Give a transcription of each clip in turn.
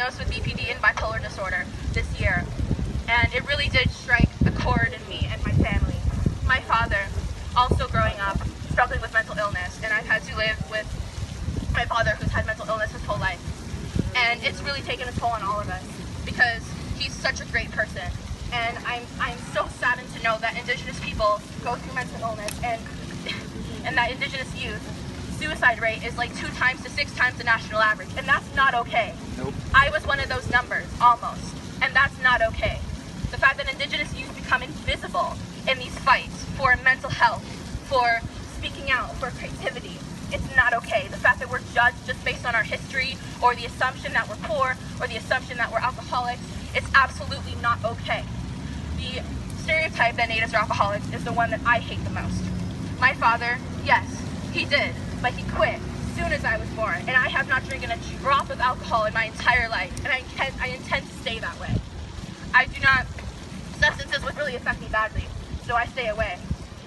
diagnosed with BPD and bipolar disorder this year, and it really did strike a chord in me and my family. My father, also growing up, struggling with mental illness, and I've had to live with my father who's had mental illness his whole life. And it's really taken a toll on all of us because he's such a great person. And I'm so saddened to know that Indigenous people go through mental illness, and that Indigenous youth suicide rate is like 2 times to 6 times the national average, and that's not okay. Nope. I was one of those numbers, almost, and that's not okay. The fact that Indigenous youth become invisible in these fights for mental health, for speaking out, for creativity, it's not okay. The fact that we're judged just based on our history, or the assumption that we're poor, or the assumption that we're alcoholics, it's absolutely not okay. The stereotype that natives are alcoholics is the one that I hate the most. My father, yes, he did, but he quit as soon as I was born, and I have not drinking a drop of alcohol in my entire life, and I intend to stay that way. Substances would really affect me badly, so I stay away.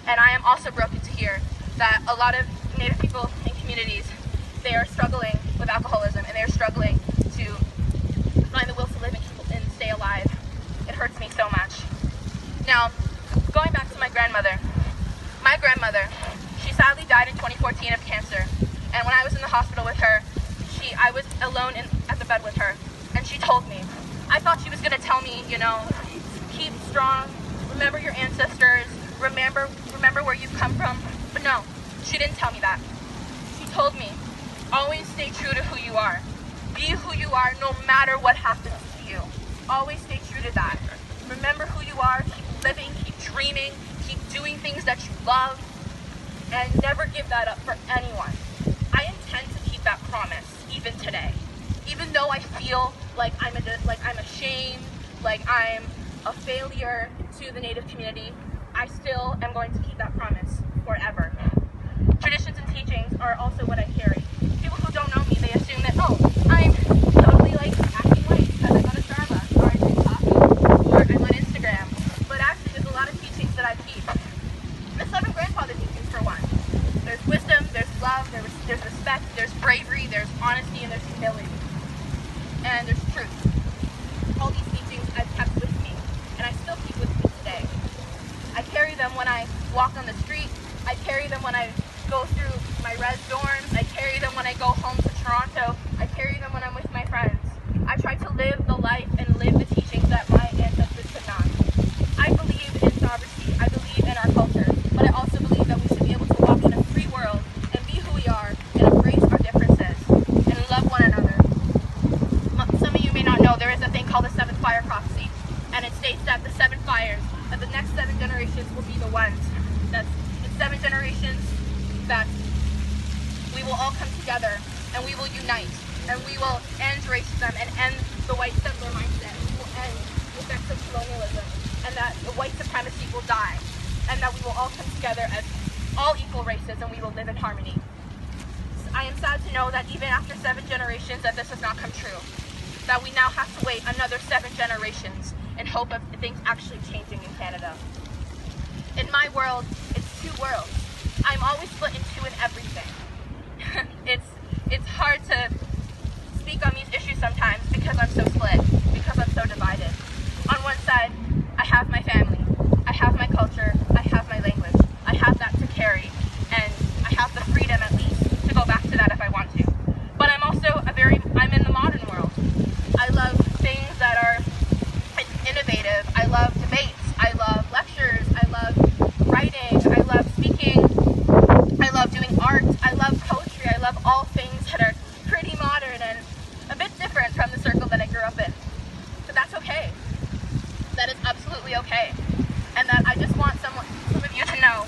And I am also broken to hear that a lot of Native people in communities, they are struggling with alcoholism, and they are struggling to find the will to live and stay alive. It hurts me so much. Now, going back to my grandmother, she sadly died in 2014 of cancer, and when I was in the hospital with her, I was alone at the bed with her, and she told me, I thought she was going to tell me, keep strong, remember your ancestors, remember where you've come from, but no, she didn't tell me that. She told me, always stay true to who you are. Be who you are no matter what happens to you. Always stay true to that. Remember who you are, keep living, keep dreaming, keep doing things that you love, and never give that up for anyone. I intend to keep that promise even today. Even though I feel like I'm ashamed, like I'm a failure to the Native community, I still am going to keep that promise forever. Traditions and teachings are also what I carry. People who don't know me, they assume that, I'm totally acting white because I go to Starbucks, or I drink coffee, or I'm on Instagram. But actually, there's a lot of teachings that I keep. The 7 grandfather teachings, for one. There's wisdom, there's love, there's respect, there's bravery, there's honesty, and there's humility. And there's truth. All these teachings I've kept with me, and I still keep with me today. I carry them when I walk on the street. I carry them when I go through my res dorms. I carry them when I go home to Toronto. I carry them when I'm with my friends. I try to live the life and live the teachings that my ancestors could not. I believe in sovereignty. I believe in our culture. But I also believe that we should be able to walk in a free world and be who we are and embrace our differences and love one another. Some of you may not know there is a thing called the 7th fire prophecy, and it states that the 7 fires, that the next 7 generations will be the ones. That's in 7 generations that we will all come together and we will unite and we will end racism and end the white settler mindset. We will end the effects of colonialism, and that the white supremacy will die, and that we will all come together as all equal races and we will live in harmony. I am sad to know that even after 7 generations that this has not come true, that we now have to wait another 7 generations in hope of things actually changing in Canada. In my world, it's 2 worlds. I'm always split in 2 in everything. It's hard to speak on these issues sometimes because I'm so split, because I'm so divided. On one side, I have my family, I have my culture, I have my language, I have that to carry, and I have the freedom at least to go back to that if I want to. But I'm also I'm in the modern world. I love things that are innovative. I love debates. I love lectures. I love writing. I love speaking. I love doing art. I love poetry. I love all things that are pretty modern and a bit different from the circle that I grew up in. But that's okay. That is absolutely okay. And that I just want some of you to know,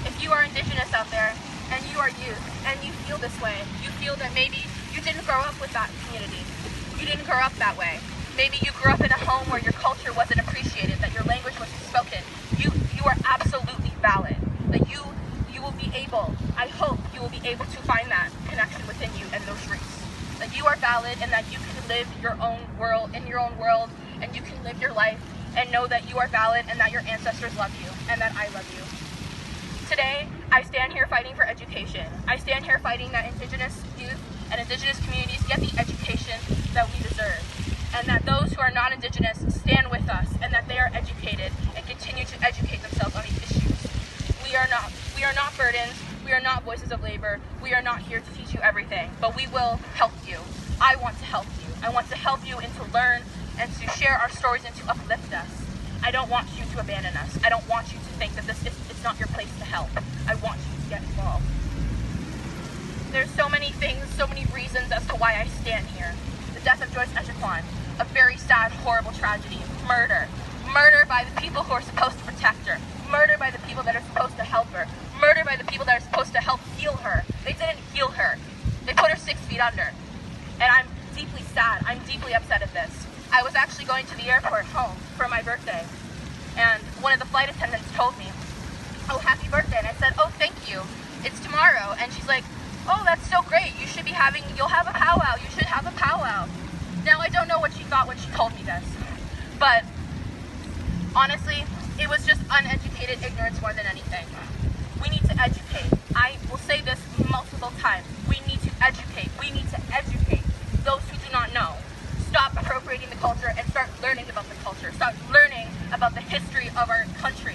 if you are Indigenous out there and you are youth and you feel this way, you feel that maybe you didn't grow up with that community. You didn't grow up that way. Maybe you grew up in a home where your culture wasn't appreciated, that your language wasn't spoken. You are absolutely valid. That you will be able, I hope you will be able to find that connection within you and those roots. That you are valid and that you can live your own world, in your own world, and you can live your life and know that you are valid and that your ancestors love you and that I love you. Today, I stand here fighting for education. I stand here fighting that Indigenous youth and Indigenous communities get the education that we deserve. and that those who are non-Indigenous stand with us, and that they are educated and continue to educate themselves on these issues. We are not burdens. We are not voices of labor. We are not here to teach you everything, but we will help you. I want to help you. I want to help you and to learn and to share our stories and to uplift us. I don't want you to abandon us. I don't want you to think that it's not your place to help. I want you to get involved. There's so many things, so many reasons as to why I stand here. The death of Joyce Echaquan, a very sad, horrible tragedy. Murder. Murder by the people who are supposed to protect her. Murder by the people that are supposed to help her. Murder by the people that are supposed to help heal her. They didn't heal her. They put her 6 feet under. And I'm deeply sad. I'm deeply upset at this. I was actually going to the airport home for my birthday, and one of the flight attendants told me, "Oh, happy birthday." And I said, "Oh, thank you. It's tomorrow." And she's like, "Oh, that's so great. You'll have a powwow. You should have a powwow." Now, I don't know what she thought when she told me this, but honestly, it was just uneducated ignorance more than anything. We need to educate. I will say this multiple times. We need to educate. We need to educate those who do not know. Stop appropriating the culture and start learning about the culture. Start learning about the history of our country.